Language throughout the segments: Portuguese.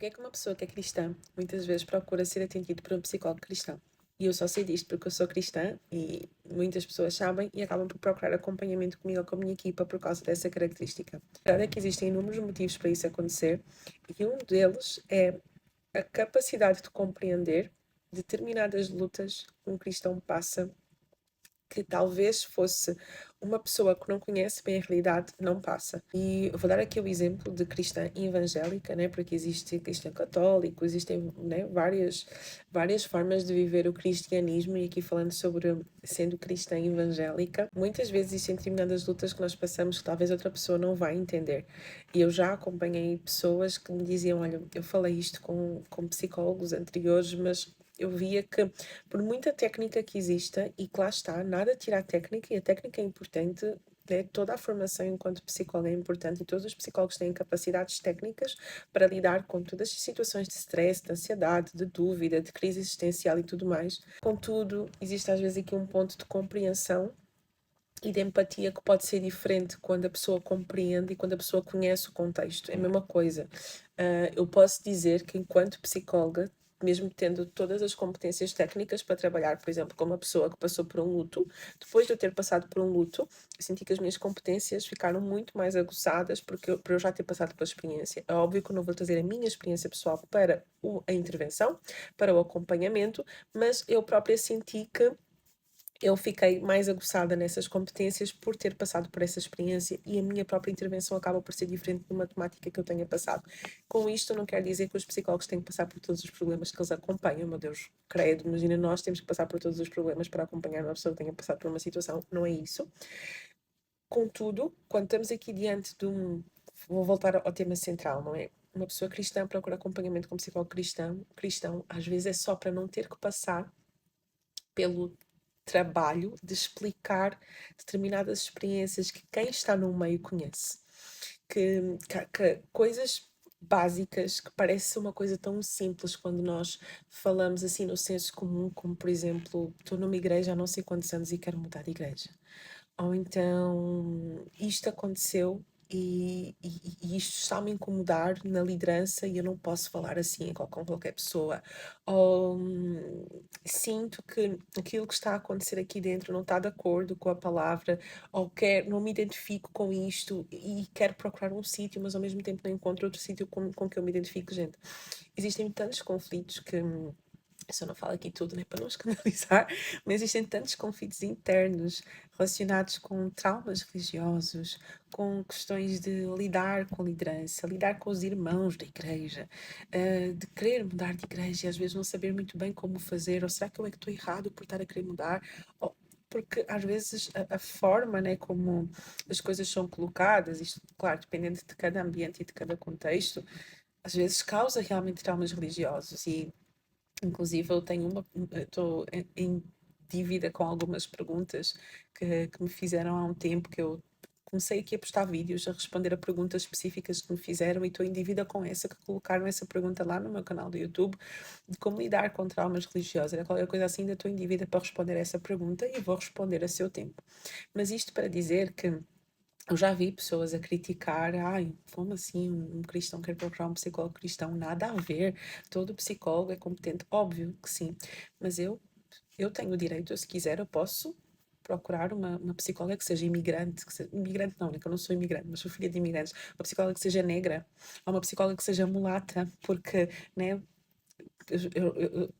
Porque é que uma pessoa que é cristã muitas vezes procura ser atendido por um psicólogo cristão? E eu só sei disto porque eu sou cristã e muitas pessoas sabem e acabam por procurar acompanhamento comigo ou com a minha equipa por causa dessa característica. A verdade é que existem inúmeros motivos para isso acontecer e um deles é a capacidade de compreender determinadas lutas que um cristão passa que talvez fosse uma pessoa que não conhece bem a realidade, não passa. E eu vou dar aqui o exemplo de cristã evangélica, né? Porque existe cristão católico, existem, né, várias formas de viver o cristianismo, e aqui falando sobre sendo cristã evangélica, muitas vezes existem determinadas lutas que nós passamos que talvez outra pessoa não vai entender. E eu já acompanhei pessoas que me diziam, olha, eu falei isto com psicólogos anteriores, mas eu via que, por muita técnica que exista, e que lá está, nada tira a técnica, e a técnica é importante, né? Toda a formação enquanto psicólogo é importante, e todos os psicólogos têm capacidades técnicas para lidar com todas as situações de stress, de ansiedade, de dúvida, de crise existencial e tudo mais. Contudo, existe às vezes aqui um ponto de compreensão e de empatia que pode ser diferente quando a pessoa compreende e quando a pessoa conhece o contexto. É a mesma coisa. Eu posso dizer que, enquanto psicóloga, mesmo tendo todas as competências técnicas para trabalhar, por exemplo, com uma pessoa que passou por um luto, depois de eu ter passado por um luto, eu senti que as minhas competências ficaram muito mais aguçadas por eu já ter passado pela experiência. É óbvio que eu não vou trazer a minha experiência pessoal para a intervenção, para o acompanhamento, mas eu própria senti que eu fiquei mais aguçada nessas competências por ter passado por essa experiência, e a minha própria intervenção acaba por ser diferente de uma temática que eu tenha passado. Com isto, não quero dizer que os psicólogos têm que passar por todos os problemas que eles acompanham, meu Deus, credo, imagina, nós temos que passar por todos os problemas para acompanhar uma pessoa que tenha passado por uma situação, não é isso. Contudo, quando estamos aqui diante de vou voltar ao tema central, não é? Uma pessoa cristã procura acompanhamento com um psicólogo cristão, às vezes é só para não ter que passar pelo trabalho de explicar determinadas experiências que quem está no meio conhece. Que coisas básicas que parece uma coisa tão simples quando nós falamos assim no senso comum, como por exemplo, estou numa igreja há não sei quantos anos e quero mudar de igreja. Ou então, isto aconteceu e isto está-me a incomodar na liderança e eu não posso falar assim com qualquer pessoa. Ou sinto que aquilo que está a acontecer aqui dentro não está de acordo com a palavra, ou não me identifico com isto e quero procurar um sítio, mas ao mesmo tempo não encontro outro sítio com que eu me identifique, gente. Existem tantos conflitos que eu só não falo aqui tudo, né, para não escandalizar, mas existem tantos conflitos internos relacionados com traumas religiosos, com questões de lidar com a liderança, lidar com os irmãos da igreja, de querer mudar de igreja e às vezes não saber muito bem como fazer, ou será que eu é que estou errado por estar a querer mudar? Porque às vezes a forma, né, como as coisas são colocadas, isto, claro, dependendo de cada ambiente e de cada contexto, às vezes causa realmente traumas religiosos. E inclusive, estou em dívida com algumas perguntas que me fizeram há um tempo, que eu comecei aqui a postar vídeos a responder a perguntas específicas que me fizeram, e estou em dívida com que colocaram essa pergunta lá no meu canal do YouTube, de como lidar com traumas religiosos. Era qualquer coisa assim, ainda estou em dívida para responder a essa pergunta e vou responder a seu tempo. Mas isto para dizer que eu já vi pessoas a criticar, ai, como assim um cristão quer procurar um psicólogo cristão? Nada a ver, todo psicólogo é competente, óbvio que sim, mas eu tenho o direito, se quiser, eu posso procurar uma psicóloga que seja imigrante, imigrante não, né, que eu não sou imigrante, mas sou filha de imigrantes, uma psicóloga que seja negra, ou uma psicóloga que seja mulata, porque, né, eu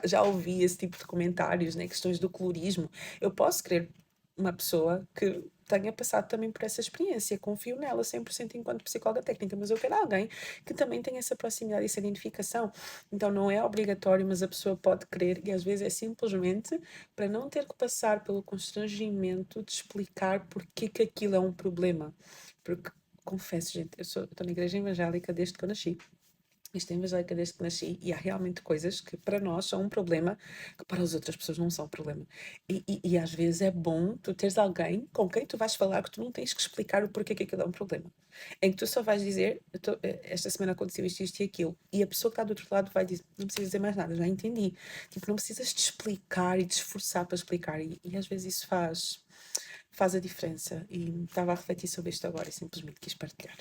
já ouvi esse tipo de comentários, né, questões do colorismo. Eu posso querer uma pessoa que tenha passado também por essa experiência, confio nela 100% enquanto psicóloga técnica, mas eu quero alguém que também tenha essa proximidade e essa identificação. Então não é obrigatório, mas a pessoa pode querer, e às vezes é simplesmente para não ter que passar pelo constrangimento de explicar porque que aquilo é um problema. Porque, confesso, gente, eu estou na igreja evangélica desde que eu nasci. Isto é evangélica desde que nasci, e há realmente coisas que para nós são um problema, que para as outras pessoas não são um problema. E às vezes é bom tu teres alguém com quem tu vais falar, que tu não tens que explicar o porquê que aquilo é um problema. Em que tu só vais dizer, esta semana aconteceu isto e aquilo, e a pessoa que está do outro lado vai dizer, não precisas dizer mais nada, já entendi. Tipo, não precisas de explicar e de esforçar para explicar, e às vezes isso faz a diferença. E estava a refletir sobre isto agora e simplesmente quis partilhar.